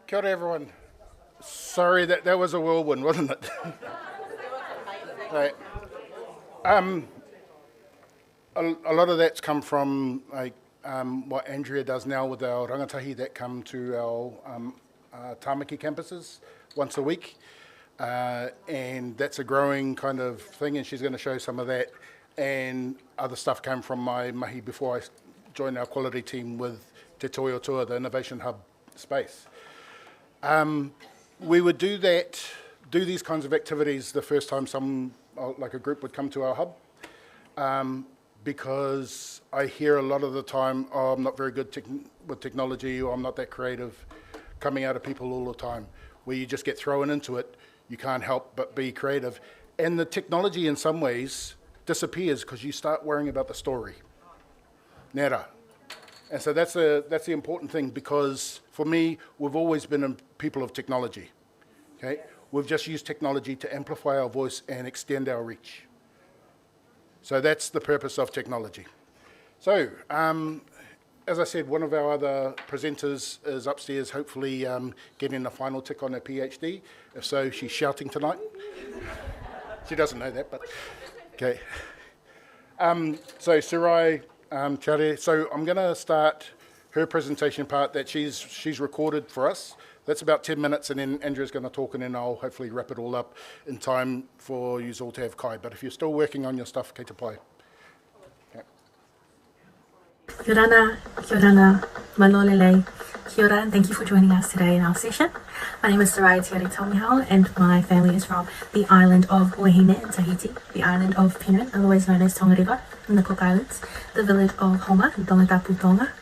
Kia ora everyone. Sorry, that was a whirlwind, wasn't it? Right. A lot of that's come from what Andrea does now with our rangatahi that come to our Tāmaki campuses once a week. And that's a growing kind of thing, and she's going to show some of that. And other stuff came from my mahi before I joined our quality team with Te Toi Toa, the Innovation Hub space. We would do these kinds of activities the first time like a group would come to our hub, because I hear a lot of the time, oh, I'm not very good with technology, or I'm not that creative, coming out of people all the time, where you just get thrown into it, you can't help but be creative. And the technology in some ways disappears because you start worrying about the story. Nera. And so that's the important thing, because for me, we've always been people of technology. Okay? We've just used technology to amplify our voice and extend our reach. So that's the purpose of technology. So, as I said, one of our other presenters is upstairs, hopefully getting the final tick on her PhD. If so, she's shouting tonight. She doesn't know that, but okay. So Surai Chare, so I'm going to start her presentation part that she's recorded for us. That's about 10 minutes, and then Andrea's going to talk, and then I'll hopefully wrap it all up in time for you all to have kai. But if you're still working on your stuff, kei te pai. Okay. Kia ora, malolele. Kia ora, and thank you for joining us today in our session. My name is Sarai Tiare Taumihau, and my family is from the island of Wahine in Tahiti, the island of Penrhyn, otherwise known as Tongariro in the Cook Islands, the village of Homa in Tongatapu Tonga,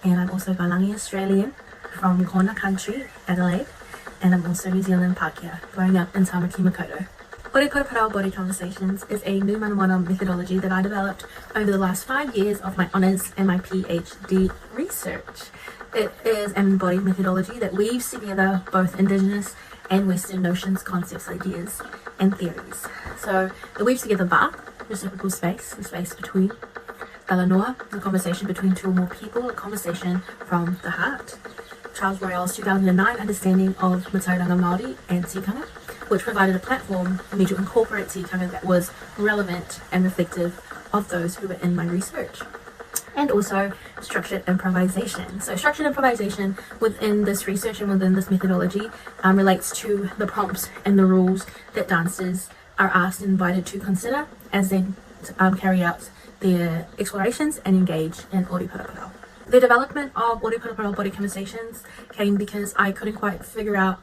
and I'm also Valangi Australian from Kona Country, Adelaide, and I'm also New Zealand Pākehā, growing up in Tamaki Makaurau. Body Paraparau Body Conversations is a new manawana methodology that I developed over the last 5 years of my honours and my PhD research. It is an embodied methodology that weaves together both Indigenous and Western notions, concepts, ideas, and theories. So it weaves together va, reciprocal space, the space between, Talanoa, the conversation between two or more people, a conversation from the heart, Charles Royale's 2009 understanding of Matauranga Māori and tikanga, which provided a platform for me to incorporate tikanga that was relevant and reflective of those who were in my research. And also structured improvisation. So structured improvisation within this research and within this methodology relates to the prompts and the rules that dancers are asked and invited to consider as they carry out their explorations and engage in Ori Paraparau. The development of Ori Paraparau Body Conversations came because I couldn't quite figure out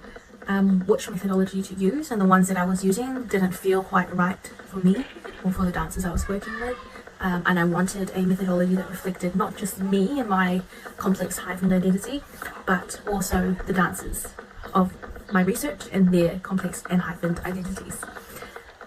which methodology to use, and the ones that I was using didn't feel quite right for me or for the dancers I was working with. And I wanted a methodology that reflected not just me and my complex hyphened identity, but also the dancers of my research and their complex and hyphened identities.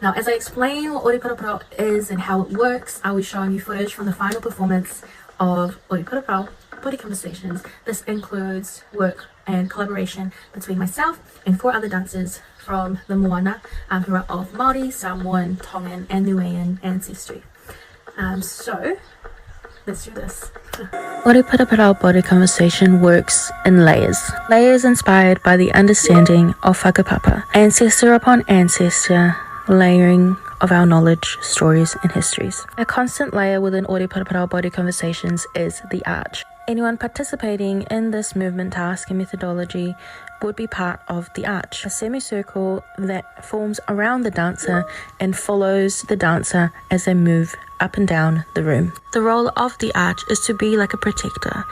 Now, as I explain what Ori Paraparau is and how it works, I'll be showing you footage from the final performance of Ori Paraparau Body Conversations. This includes work and collaboration between myself and 4 other dancers from the Moana, who are of Māori, Samoan, Tongan, and Niuean ancestry. So, let's do this. Ori Paraparau Body Conversation works in layers. Layers inspired by the understanding of whakapapa, ancestor upon ancestor, layering of our knowledge, stories, and histories. A constant layer within Ori Paraparau Body Conversations is the arch. Anyone participating in this movement task and methodology would be part of the arch, a semicircle that forms around the dancer and follows the dancer as they move up and down the room. The role of the arch is to be like a protector.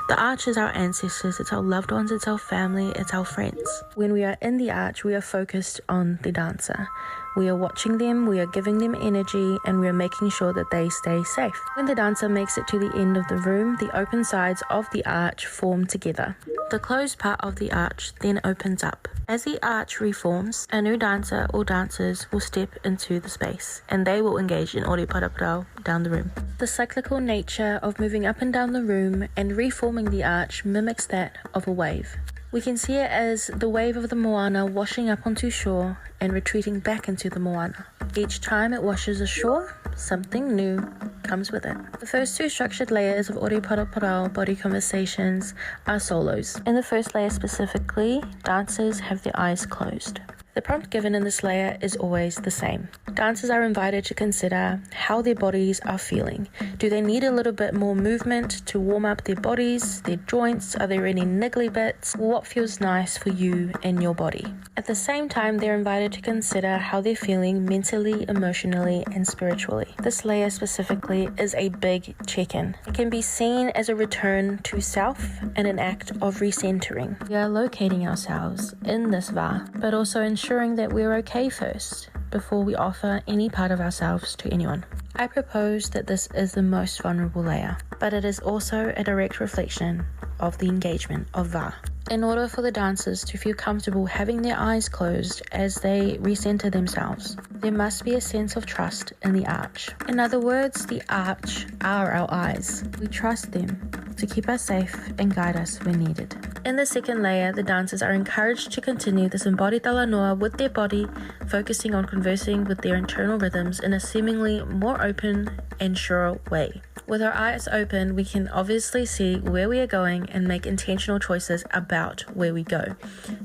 The arch is our ancestors, it's our loved ones, it's our family, it's our friends. When we are in the arch, we are focused on the dancer. We are watching them, we are giving them energy, and we are making sure that they stay safe. When the dancer makes it to the end of the room, the open sides of the arch form together. The closed part of the arch then opens up. As the arch reforms, a new dancer or dancers will step into the space, and they will engage in Ori Paraparau down the room. The cyclical nature of moving up and down the room and reforming the arch mimics that of a wave. We can see it as the wave of the moana washing up onto shore and retreating back into the moana. Each time it washes ashore, something new comes with it. The first two structured layers of Ore Paraparau body conversations are solos. In the first layer specifically, dancers have their eyes closed. The prompt given in this layer is always the same. Dancers are invited to consider how their bodies are feeling. Do they need a little bit more movement to warm up their bodies, their joints? Are there any niggly bits? What feels nice for you and your body? At the same time, they're invited to consider how they're feeling mentally, emotionally, and spiritually. This layer specifically is a big check-in. It can be seen as a return to self and an act of recentering. We are locating ourselves in this va, but also ensuring that we're okay first before we offer any part of ourselves to anyone. I propose that this is the most vulnerable layer, but it is also a direct reflection of the engagement of va. In order for the dancers to feel comfortable having their eyes closed as they recenter themselves, there must be a sense of trust in the arch. In other words, the arch are our eyes. We trust them to keep us safe and guide us when needed. In the second layer, the dancers are encouraged to continue this embodied talanoa with their body, focusing on conversing with their internal rhythms in a seemingly more open and sure way. With our eyes open, we can obviously see where we are going and make intentional choices about where we go.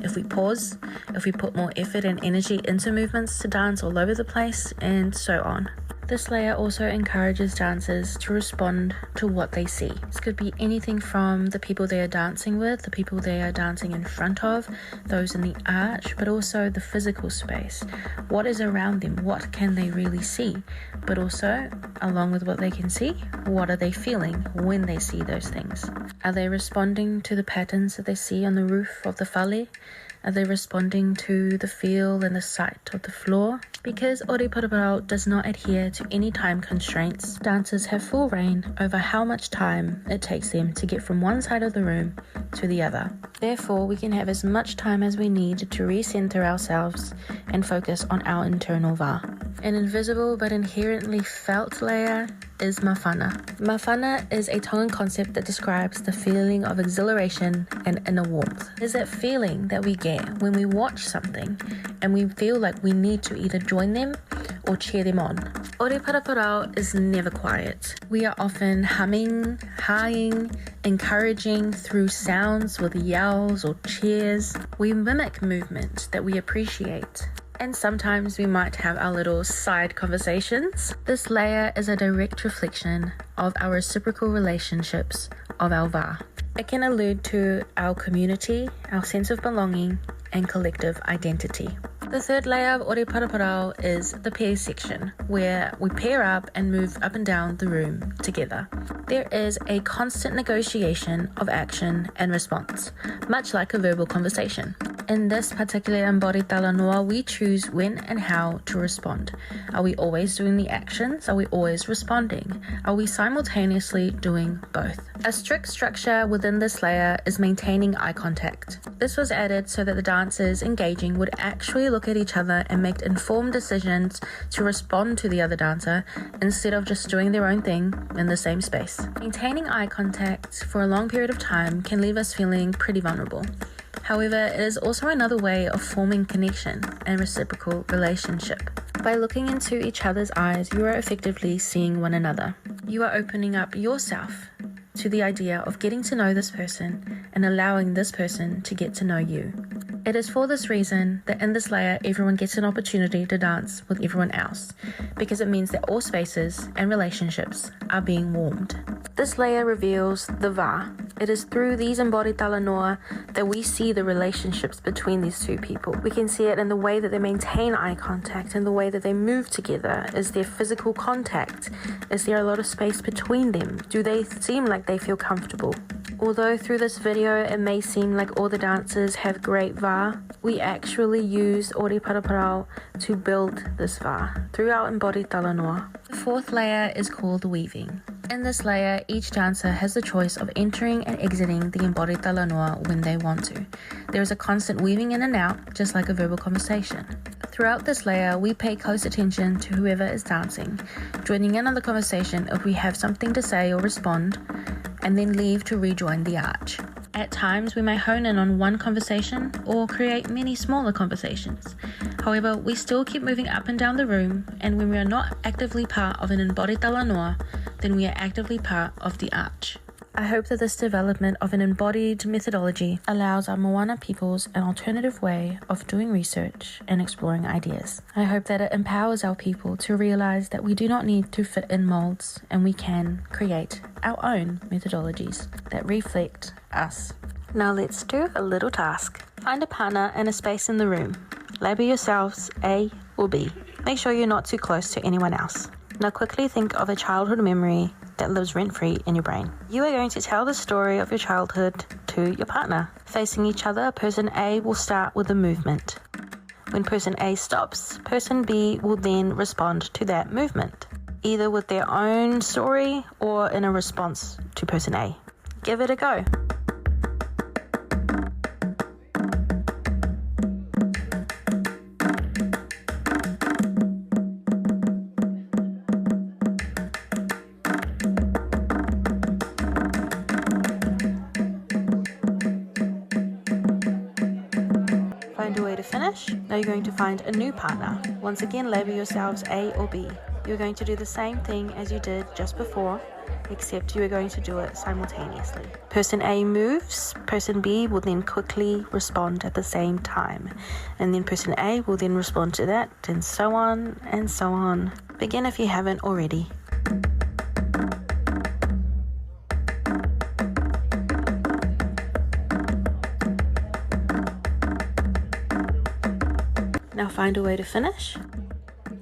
If we pause, if we put more effort and energy into movements to dance all over the place, and so on. This layer also encourages dancers to respond to what they see. This could be anything from the people they are dancing with, the people they are dancing in front of, those in the arch, but also the physical space. What is around them? What can they really see? But also, along with what they can see, what are they feeling when they see those things? Are they responding to the patterns that they see on the roof of the fale? Are they responding to the feel and the sight of the floor? Because Ore Paraparau does not adhere to any time constraints, dancers have full reign over how much time it takes them to get from one side of the room to the other. Therefore, we can have as much time as we need to recenter ourselves and focus on our internal va. An invisible but inherently felt layer is mawhana. Mawhana is a Tongan concept that describes the feeling of exhilaration and inner warmth. It's that feeling that we get when we watch something and we feel like we need to either join them or cheer them on. Ore Paraparau is never quiet. We are often humming, haaing, encouraging through sounds with yells or cheers. We mimic movement that we appreciate. And sometimes we might have our little side conversations. This layer is a direct reflection of our reciprocal relationships of our va. It can allude to our community, our sense of belonging, and collective identity. The third layer of Ore Paraparau is the pair section, where we pair up and move up and down the room together. There is a constant negotiation of action and response, much like a verbal conversation. In this particular embodied talanoa, we choose when and how to respond. Are we always doing the actions? Are we always responding? Are we simultaneously doing both? A strict structure within this layer is maintaining eye contact. This was added so that the dancers engaging would actually look at each other and make informed decisions to respond to the other dancer instead of just doing their own thing in the same space. Maintaining eye contact for a long period of time can leave us feeling pretty vulnerable. However, it is also another way of forming connection and reciprocal relationship. By looking into each other's eyes, you are effectively seeing one another. You are opening up yourself to the idea of getting to know this person and allowing this person to get to know you. It is for this reason that in this layer, everyone gets an opportunity to dance with everyone else, because it means that all spaces and relationships are being warmed. This layer reveals the va. It is through these embodied talanoa that we see the relationships between these two people. We can see it in the way that they maintain eye contact and the way that they move together. Is there physical contact? Is there a lot of space between them? Do they seem like they feel comfortable? Although through this video it may seem like all the dancers have great va, we actually use Ore Paraparau to build this va through our embodied talanoa. The fourth layer is called weaving. In this layer, each dancer has the choice of entering and exiting the embodied talanoa when they want to. There is a constant weaving in and out, just like a verbal conversation. Throughout this layer, we pay close attention to whoever is dancing, joining in on the conversation if we have something to say or respond, and then leave to rejoin the arch. At times, we may hone in on one conversation or create many smaller conversations. However, we still keep moving up and down the room, and when we are not actively part of an embodied talanoa, then we are actively part of the arch. I hope that this development of an embodied methodology allows our Moana peoples an alternative way of doing research and exploring ideas. I hope that it empowers our people to realize that we do not need to fit in molds and we can create our own methodologies that reflect us. Now let's do a little task. Find a partner and a space in the room. Label yourselves A or B. Make sure you're not too close to anyone else. Now quickly think of a childhood memory that lives rent-free in your brain. You are going to tell the story of your childhood to your partner. Facing each other, person A will start with a movement. When person A stops, person B will then respond to that movement, either with their own story or in a response to person A. Give it a go. Find a way to finish. Now you're going to find a new partner. Once again, label yourselves A or B. You're going to do the same thing as you did just before, except you are going to do it simultaneously. Person A moves, person B will then quickly respond at the same time. And then person A will then respond to that, and so on and so on. Begin if you haven't already. Now find a way to finish.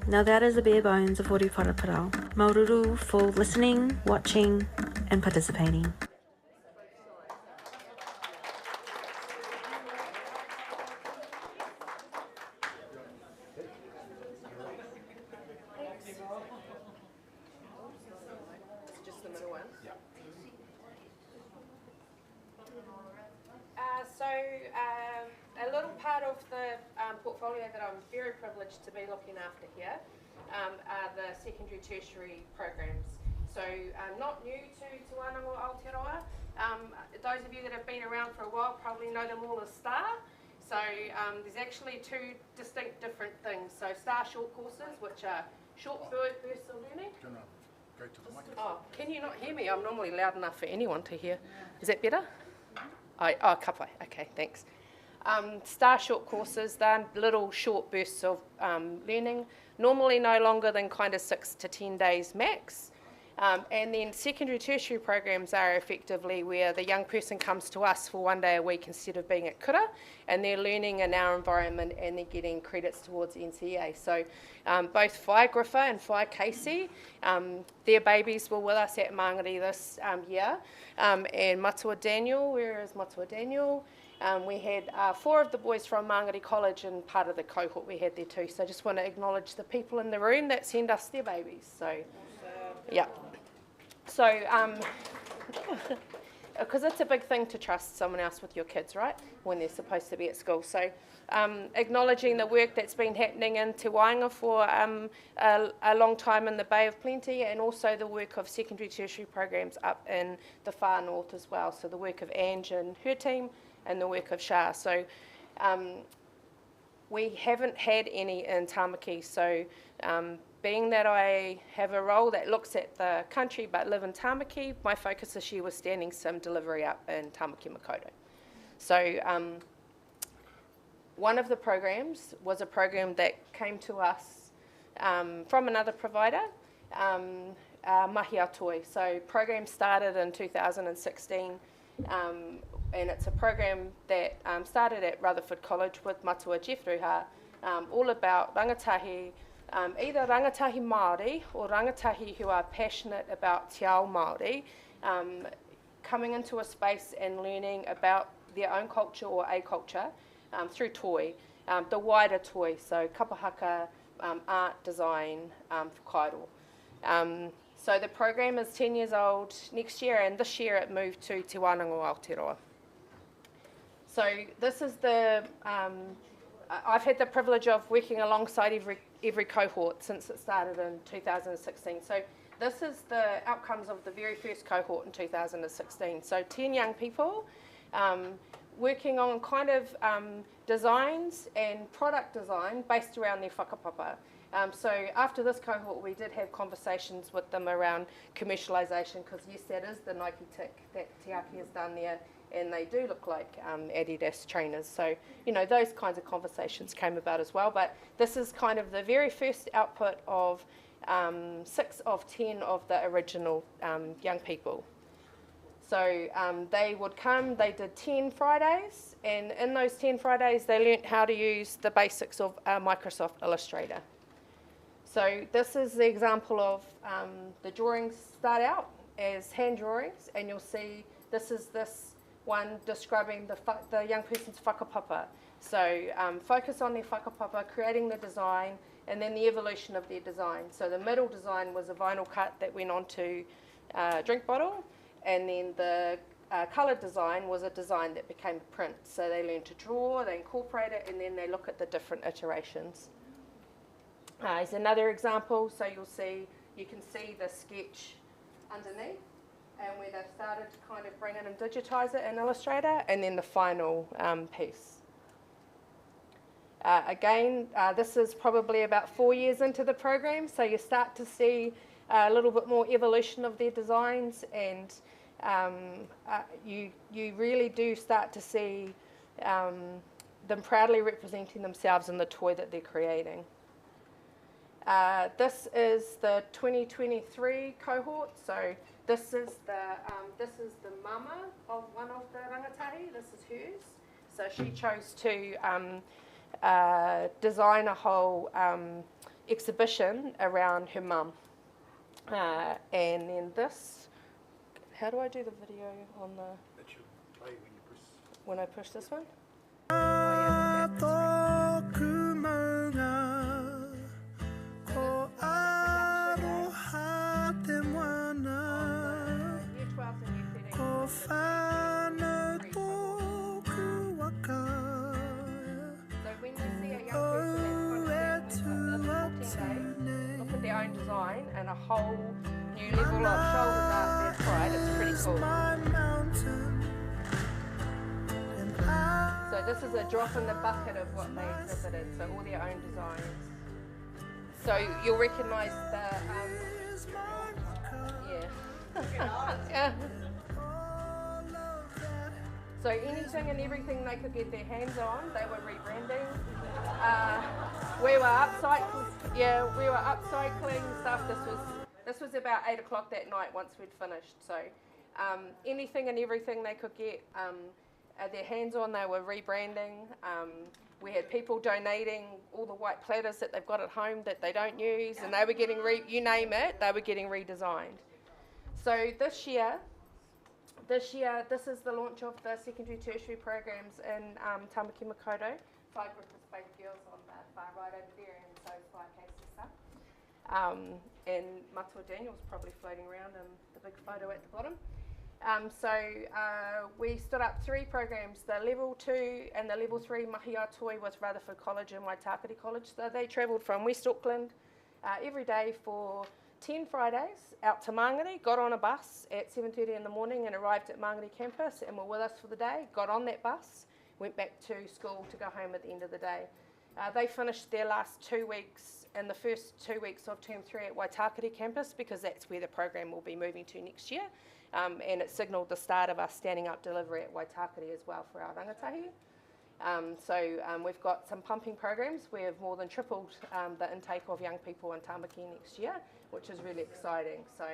Now that is the bare bones of Ori Paraparau. Maururu for listening, watching, and participating. Just the middle one? Yeah. A little part of the portfolio that I'm very privileged to be looking after here are the secondary tertiary programs. So not new to Te Wānanga Aotearoa. Those of you that have been around for a while probably know them all as STAR. So there's actually two distinct different things. So STAR short courses, which are short bursts of learning. Do you want to go to the mic? Oh, can you not hear me? I'm normally loud enough for anyone to hear. Is that better? Oh, kapai. Okay, thanks. STAR short courses, they're little short bursts of learning, normally no longer than kind of 6 to 10 days max. And then secondary tertiary programs are effectively where the young person comes to us for 1 day a week instead of being at kura, and they're learning in our environment and they're getting credits towards NCEA. So both Whai Griffa and Whai Casey, their babies were with us at Mangere this year. And Matua Daniel, where is Matua Daniel? We had 4 of the boys from Mangere College, and part of the cohort we had there too. So I just want to acknowledge the people in the room that send us their babies. So, yeah. So, because it's a big thing to trust someone else with your kids, right, when they're supposed to be at school. So, acknowledging the work that's been happening in Te Wainga for a long time in the Bay of Plenty, and also the work of secondary tertiary programs up in the far north as well. So the work of Ange and her team, and the work of Shah. So we haven't had any in Tamaki. So being that I have a role that looks at the country but live in Tamaki, my focus this year was standing some delivery up in Tamaki Makaurau. So one of the programs was a program that came to us from another provider, Mahi Atoi. So program started in 2016, and it's a program that started at Rutherford College with Matua Jeff Ruha, all about rangatahi, either rangatahi Māori or rangatahi who are passionate about te ao Māori, coming into a space and learning about their own culture or a culture through toi, the wider toi, so kapahaka, art, design, whakairo. So the program is 10 years old next year, and this year it moved to Te Wānanga Aotearoa. So this is the, I've had the privilege of working alongside every cohort since it started in 2016. So this is the outcomes of the very first cohort in 2016. So 10 young people working on kind of designs and product design based around their whakapapa. So after this cohort, we did have conversations with them around commercialisation, because yes, that is the Nike tick that Te Aki has done there, and they do look like Adidas trainers. So, you know, those kinds of conversations came about as well. But this is kind of the very first output of 6 of 10 of the original young people. So they would come, they did 10 Fridays, and in those 10 Fridays, they learnt how to use the basics of Microsoft Illustrator. So this is the example of the drawings start out as hand drawings, and you'll see this is this one describing the young person's whakapapa. So focus on their whakapapa, creating the design, and then the evolution of their design. So the middle design was a vinyl cut that went onto a drink bottle, and then the coloured design was a design that became a print. So they learn to draw, they incorporate it, and then they look at the different iterations. Here's another example. So you can see the sketch underneath, and where they've started to kind of bring it and digitise it in Illustrator, and then the final piece. Again, this is probably about 4 years into the program, so you start to see a little bit more evolution of their designs, and you really do start to see them proudly representing themselves in the toy that they're creating. This is the 2023 cohort. So this is the mama of one of the rangatahi. This is hers. So she chose to design a whole exhibition around her mum. And then this. How do I do the video on the? That should play when you press. When I push this one. Their own design and a whole new level of shoulder dart, that's right, it's pretty cool. So this is a drop in the bucket of what they exhibited, so all their own designs. So you'll recognise the, yeah. So anything and everything they could get their hands on, they were rebranding. We were upcycling stuff. This was about 8 o'clock that night once we'd finished. So anything and everything they could get their hands on, they were rebranding. We had people donating all the white platters that they've got at home that they don't use, and they were getting, you name it, they were getting redesigned. So this year, this is the launch of the secondary tertiary programs in Tamaki Makaurau. 5 participating girls on the far right over there, and so 5 cases up. And Matua Daniel's probably floating around in the big photo at the bottom. So we stood up 3 programs, the level 2 and the level 3 mahi a toi with Rutherford College and Waitakere College. So they travelled from West Auckland every day for 10 Fridays out to Mangere, got on a bus at 7:30 in the morning and arrived at Mangere campus and were with us for the day, got on that bus, went back to school to go home at the end of the day. They finished their last 2 weeks and the first 2 weeks of term 3 at Waitakere campus, because that's where the program will be moving to next year. And it signalled the start of us standing up delivery at Waitakere as well for our rangatahi. We've got some pumping programs. We have more than tripled the intake of young people in Tamaki next year, which is really exciting. So,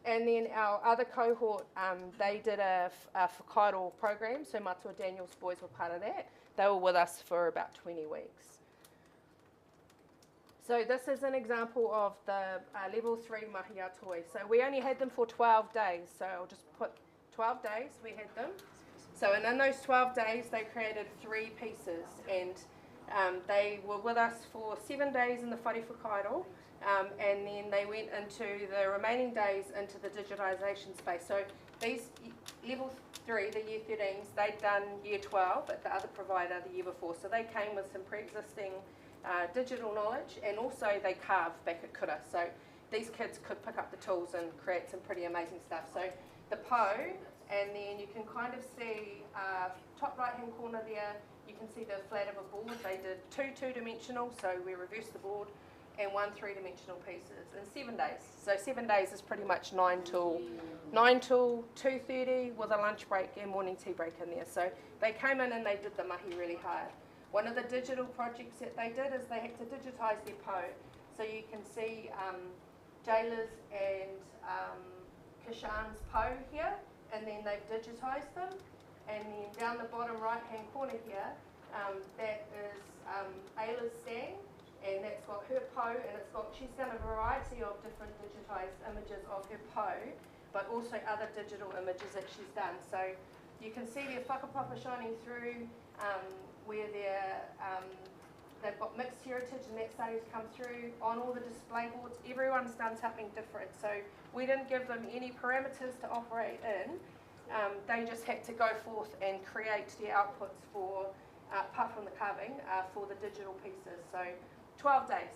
and then our other cohort, they did a whakaaro program, so Matua Daniel's boys were part of that. They were with us for about 20 weeks. So this is an example of the level 3 mahi a toi. So we only had them for 12 days, so I'll just put 12 days we had them. So and in those 12 days they created 3 pieces, and they were with us for 7 days in the whare whakaaro, and then they went into the remaining days into the digitisation space. So these level 3, the year 13s, they'd done year 12 at the other provider the year before, so they came with some pre-existing digital knowledge, and also they carved back at Kura. So these kids could pick up the tools and create some pretty amazing stuff. So the po And then you can kind of see, top right-hand corner there, you can see the flat of a board. They did 2 two-dimensional, so we reversed the board, and 1 three-dimensional pieces in 7 days. So 7 days is pretty much 9 till 2:30 with a lunch break and morning tea break in there. So they came in and they did the mahi really hard. One of the digital projects that they did is they had to digitise their po. So you can see Jayla's and Kishan's po here, and then they've digitised them. And then down the bottom right-hand corner here, that is Ayla's sang, and that's got her po, and she's done a variety of different digitised images of her po, but also other digital images that she's done. So you can see their whakapapa shining through, where they've got mixed heritage, and that's starting to come through on all the display boards. Everyone's done something different, so we didn't give them any parameters to operate in. They just had to go forth and create the outputs for, apart from the carving, for the digital pieces. So 12 days.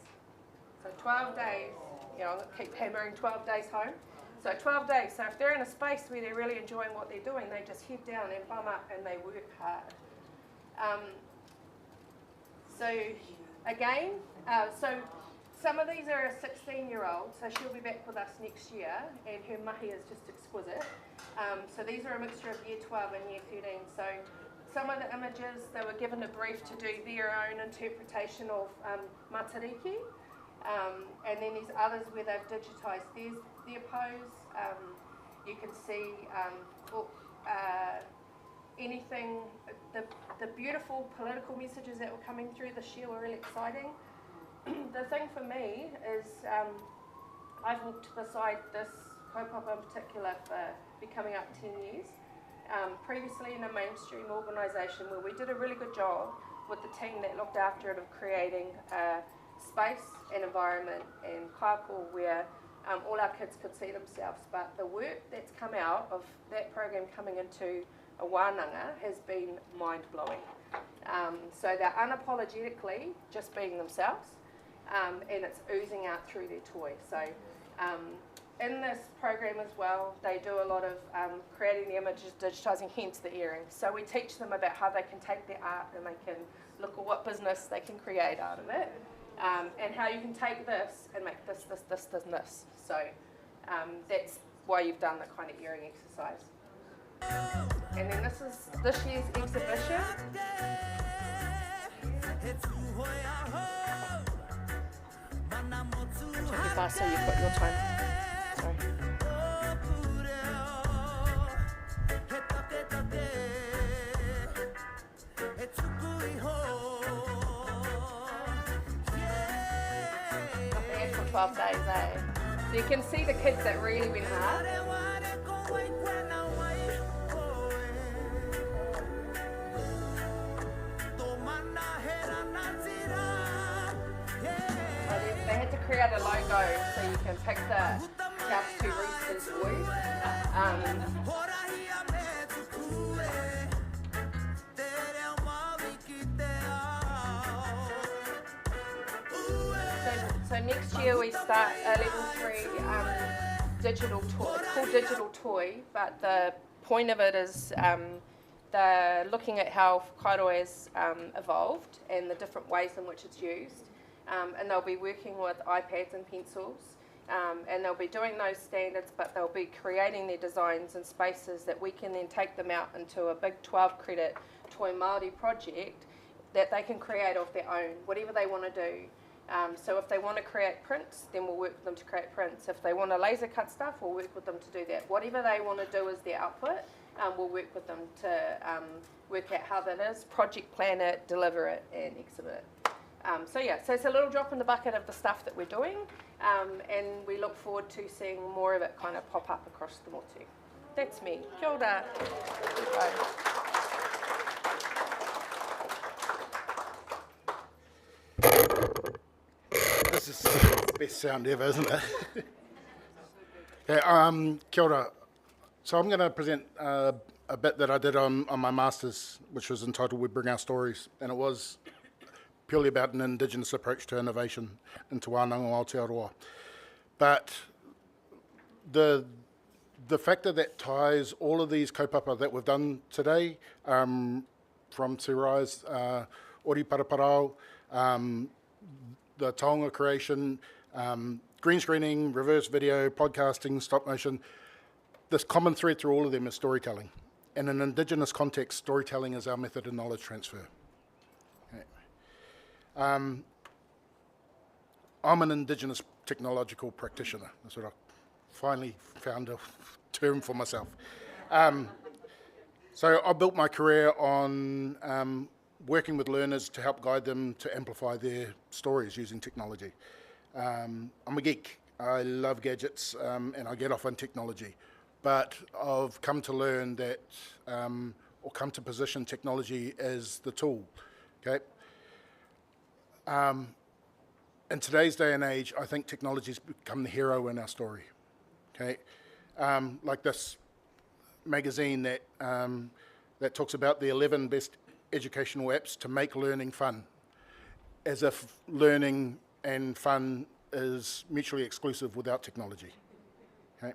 So 12 days, you know, I'll keep hammering 12 days home. So 12 days. So if they're in a space where they're really enjoying what they're doing, they just head down and bum up and they work hard. So again, so some of these are a 16-year-old, so she'll be back with us next year, and her mahi is just exquisite. So these are a mixture of year 12 and year 13. So some of the images, they were given a brief to do their own interpretation of matariki, and then there's others where they've digitised their pose. You can see anything, the beautiful political messages that were coming through this year were really exciting. The thing for me is I've walked beside this kaupapa in particular for coming up 10 years. Previously in a mainstream organisation where we did a really good job with the team that looked after it of creating a space and environment and kaiko where all our kids could see themselves. But the work that's come out of that program coming into a wānanga has been mind-blowing. So they're unapologetically just being themselves, and it's oozing out through their toy. So in this program as well, they do a lot of creating the images, digitising, hence the earrings. So we teach them about how they can take their art and they can look at what business they can create out of it, and how you can take this and make this, and this. So that's why you've done the kind of earring exercise. And then this is this year's exhibition. Take it fast so you've got your time. Sorry. Not bad for 12 days, eh? So you can see the kids that really went hard. They had to create a logo so you can pick the House 2 Roosters boys. So next year we start a level 3 digital toy. It's called Digital Toy, but the point of it is they're looking at how Kairoa has evolved and the different ways in which it's used. And they'll be working with iPads and pencils, and they'll be doing those standards, but they'll be creating their designs and spaces that we can then take them out into a big 12 credit Toi Māori project that they can create of their own, whatever they want to do. So if they want to create prints, then we'll work with them to create prints. If they want to laser cut stuff, we'll work with them to do that. Whatever they want to do as their output, we'll work with them to work out how that is, project plan it, deliver it, and exhibit it. So it's a little drop in the bucket of the stuff that we're doing, and we look forward to seeing more of it kind of pop up across the motu. That's me. Kia ora. This is the best sound ever, isn't it? Okay, kia ora. So I'm going to present a bit that I did on my Masters, which was entitled We Bring Our Stories, and it was purely about an Indigenous approach to innovation in Te Wānanga o Aotearoa. But the the factor that ties all of these kaupapa that we've done today, from Te Rai's Ori Paraparau, the taonga creation, green screening, reverse video, podcasting, stop motion, this common thread through all of them is storytelling. In an Indigenous context, storytelling is our method of knowledge transfer. Okay. I'm an Indigenous technological practitioner. That's what I finally found a term for myself. So I built my career on working with learners to help guide them to amplify their stories using technology. I'm a geek. I love gadgets and I get off on technology. But I've come to learn that, or come to position technology as the tool. Okay. In today's day and age, I think technology's become the hero in our story. Okay, like this magazine that that talks about the 11 best educational apps to make learning fun, as if learning and fun is mutually exclusive without technology. Okay,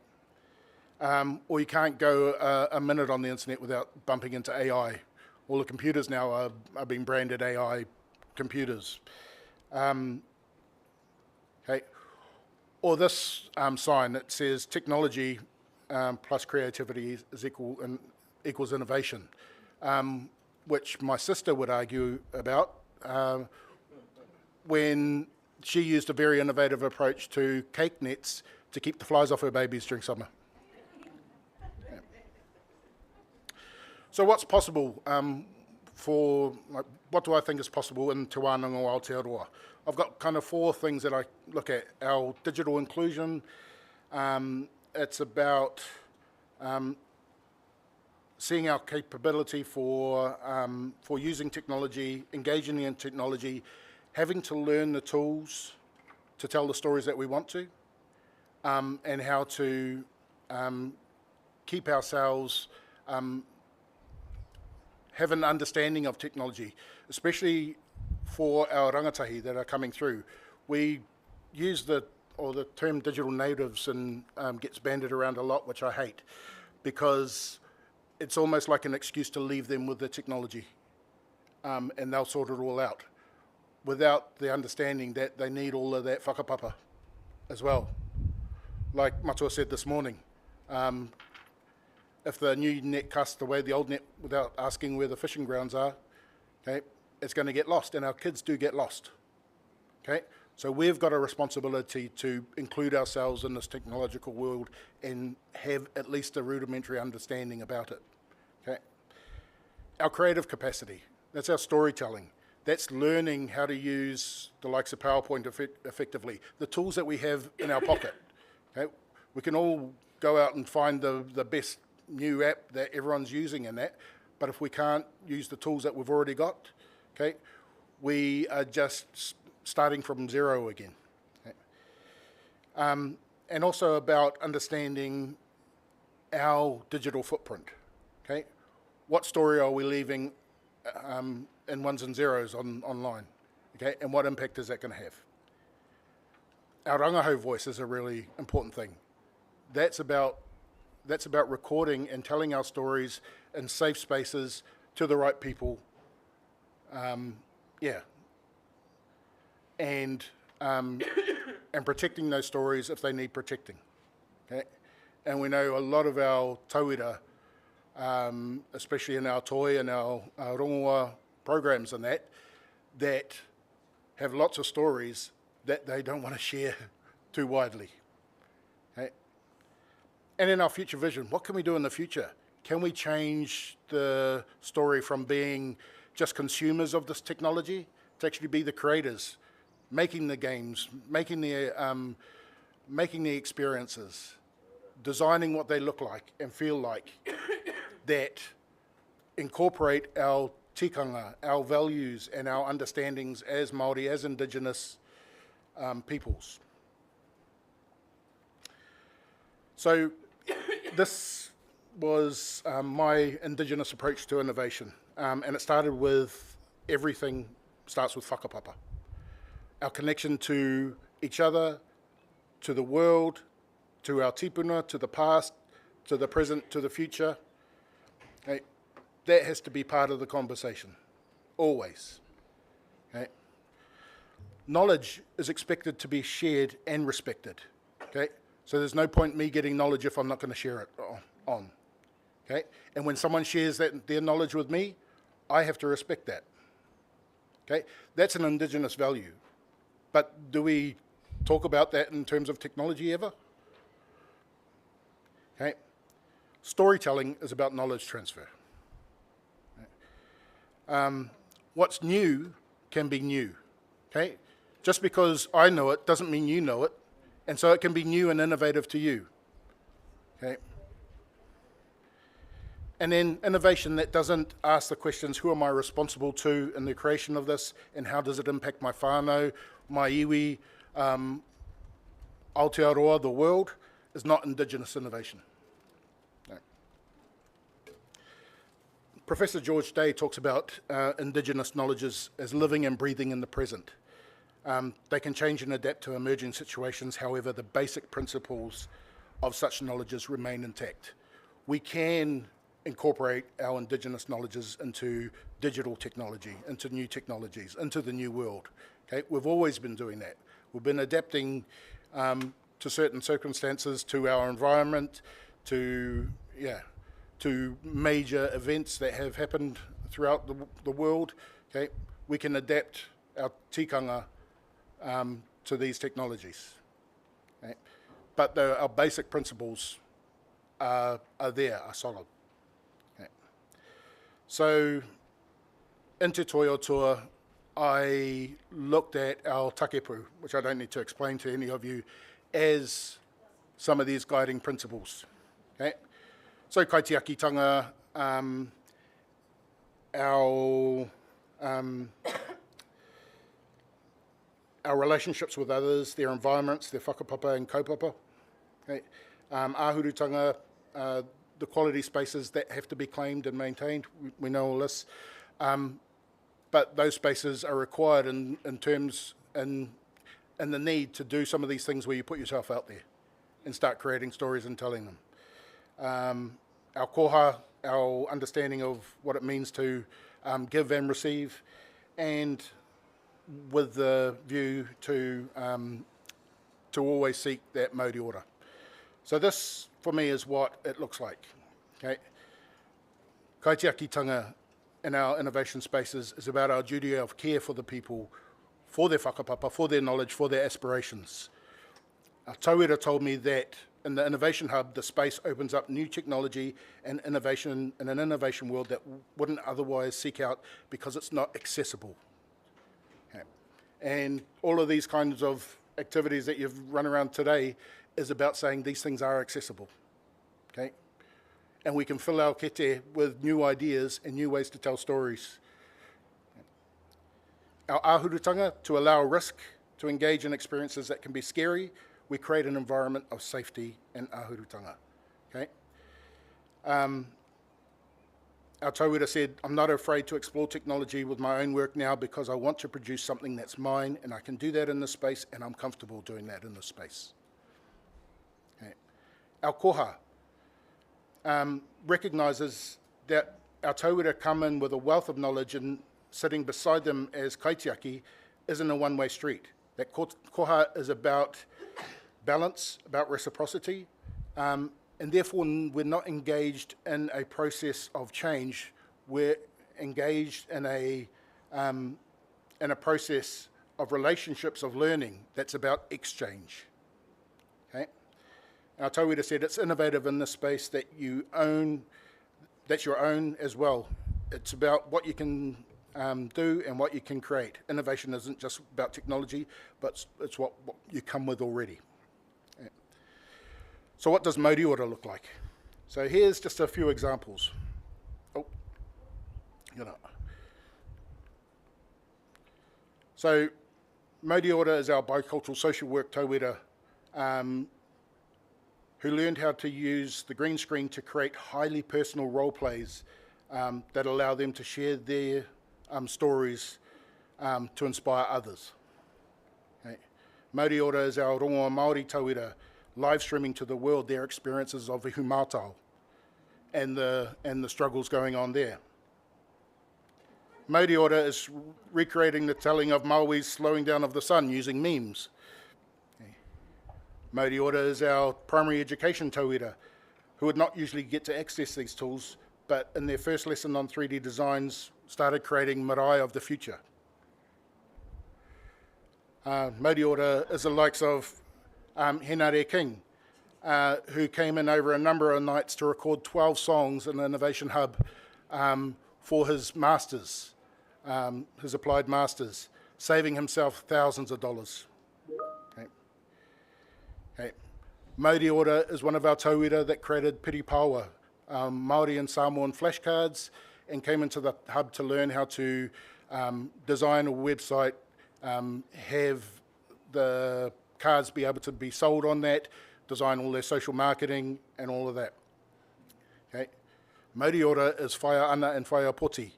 or you can't go a minute on the internet without bumping into AI. All the computers now are being branded AI computers. Okay. Or this sign that says technology plus creativity equals innovation, which my sister would argue about when she used a very innovative approach to cake nets to keep the flies off her babies during summer. Yeah. So what's possible what do I think is possible in Te Wānanga o Aotearoa? I've got kind of 4 things that I look at. Our digital inclusion, it's about seeing our capability for using technology, engaging in technology, having to learn the tools to tell the stories that we want to, and how to keep ourselves have an understanding of technology, especially for our rangatahi that are coming through. We use the term digital natives and gets bandied around a lot, which I hate, because it's almost like an excuse to leave them with the technology, and they'll sort it all out, without the understanding that they need all of that whakapapa as well. Like Matua said this morning, if the new net casts away the old net without asking where the fishing grounds are, okay, it's going to get lost, and our kids do get lost. Okay, so we've got a responsibility to include ourselves in this technological world and have at least a rudimentary understanding about it. Okay, our creative capacity, that's our storytelling. That's learning how to use the likes of PowerPoint effectively, the tools that we have in our pocket. Okay, we can all go out and find the best new app that everyone's using in that, but if we can't use the tools that we've already got, okay, we are just starting from zero again. Okay. And also about understanding our digital footprint. Okay, what story are we leaving in ones and zeros online? Okay, and what impact is that going to have? Our rangahau voice is a really important thing. That's about recording and telling our stories in safe spaces to the right people. Yeah, and protecting those stories if they need protecting. Okay, and we know a lot of our tauira, especially in our toi and our rongoa programs and that have lots of stories that they don't want to share too widely. Okay. And in our future vision, what can we do in the future? Can we change the story from being just consumers of this technology to actually be the creators, making the games, making the experiences, designing what they look like and feel like, that incorporate our tikanga, our values and our understandings as Māori, as Indigenous peoples. So this was my Indigenous approach to innovation, and it started with everything starts with whakapapa. Our connection to each other, to the world, to our tipuna, to the past, to the present, to the future, okay, that has to be part of the conversation, always. Okay? Knowledge is expected to be shared and respected. Okay? So there's no point me getting knowledge if I'm not going to share it on. Okay? And when someone shares their knowledge with me, I have to respect that. Okay? That's an Indigenous value. But do we talk about that in terms of technology ever? Okay? Storytelling is about knowledge transfer. What's new can be new. Okay? Just because I know it doesn't mean you know it. And so it can be new and innovative to you. Okay? And then innovation that doesn't ask the questions, who am I responsible to in the creation of this, and how does it impact my whānau, my iwi, Aotearoa, the world, is not Indigenous innovation. No. Professor George Day talks about Indigenous knowledges as living and breathing in the present. They can change and adapt to emerging situations, however, the basic principles of such knowledges remain intact. We can incorporate our Indigenous knowledges into digital technology, into new technologies, into the new world. Okay? We've always been doing that. We've been adapting to certain circumstances, to our environment, to major events that have happened throughout the world. Okay? We can adapt our tikanga to these technologies. Okay? But our basic principles are solid. Okay? So, in Te Toi o Toa, I looked at our takepu, which I don't need to explain to any of you, as some of these guiding principles. Okay? So kaitiakitanga, our relationships with others, their environments, their whakapapa and kaupapa. Okay? Ahurutanga, the quality spaces that have to be claimed and maintained, we know all this. But those spaces are required in terms, in the need to do some of these things where you put yourself out there and start creating stories and telling them. Our koha, our understanding of what it means to give and receive, and with the view to always seek that mauri ora. So this, for me, is what it looks like. Okay? Kaitiakitanga in our innovation spaces is about our duty of care for the people, for their whakapapa, for their knowledge, for their aspirations. Tauira told me that in the Innovation Hub, the space opens up new technology and innovation in an innovation world that wouldn't otherwise seek out because it's not accessible. Okay. And all of these kinds of activities that you've run around today is about saying these things are accessible. Okay? And we can fill our kete with new ideas and new ways to tell stories. Our ahurutanga, to allow risk, to engage in experiences that can be scary, we create an environment of safety and ahurutanga. Okay? Our tauira said, I'm not afraid to explore technology with my own work now because I want to produce something that's mine, and I can do that in this space, and I'm comfortable doing that in this space. Okay. Our koha recognises that our tauira come in with a wealth of knowledge, and sitting beside them as kaitiaki isn't a one-way street. That koha is about balance, about reciprocity, and therefore we're not engaged in a process of change. We're engaged in a process of relationships of learning that's about exchange. Okay? Our tauira said it's innovative in this space that you own, that's your own as well. It's about what you can do and what you can create. Innovation isn't just about technology, but it's what you come with already. Okay. So what does mauri ora look like? So here's just a few examples. So mauri ora is our bicultural social work tauira who learned how to use the green screen to create highly personal role plays that allow them to share their stories to inspire others. Okay. Mauri ora is our rongoa Māori tauira live streaming to the world their experiences of Ihumātao and the struggles going on there. Mauri Ora is recreating the telling of Maui's slowing down of the sun using memes. Mauri Ora is our primary education tauira, who would not usually get to access these tools, but in their first lesson on 3D designs, started creating marae of the future. Mauri Ora is the likes of Henare King, who came in over a number of nights to record 12 songs in the Innovation Hub for his masters, his applied masters, saving himself thousands of dollars. Okay. Mauri Ora is one of our tauira that created Piri Paua, Māori and Samoan flashcards, and came into the hub to learn how to design a website, have the cards be able to be sold on that, design all their social marketing and all of that. Okay. Mauri Ora is Whaia Ana and Whaia Poti,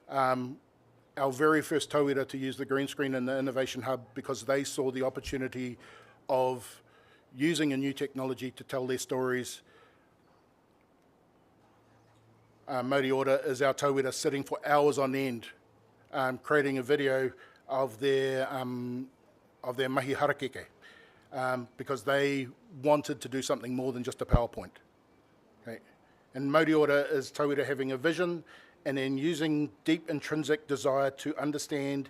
our very first tauira to use the green screen in the Innovation Hub because they saw the opportunity of using a new technology to tell their stories. Mauri Ora is our tauira sitting for hours on end, creating a video of their mahi harakeke, because they wanted to do something more than just a PowerPoint. Okay. And Mauri Ora is tauira having a vision and then using deep intrinsic desire to understand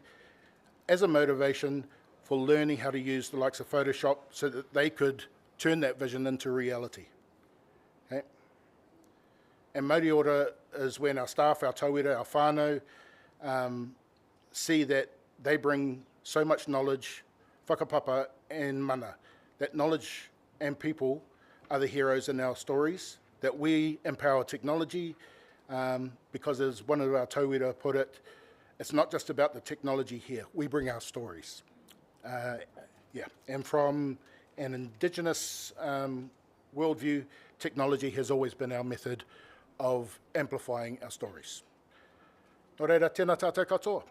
as a motivation for learning how to use the likes of Photoshop so that they could turn that vision into reality. Okay? And Mauri Ora is when our staff, our tauira, our whānau, see that they bring so much knowledge, whakapapa and mana, that knowledge and people are the heroes in our stories, that we empower technology, because as one of our tauira put it, it's not just about the technology here, we bring our stories. And from an Indigenous worldview, technology has always been our method of amplifying our stories. Nō reira, tēnā tātou katoa.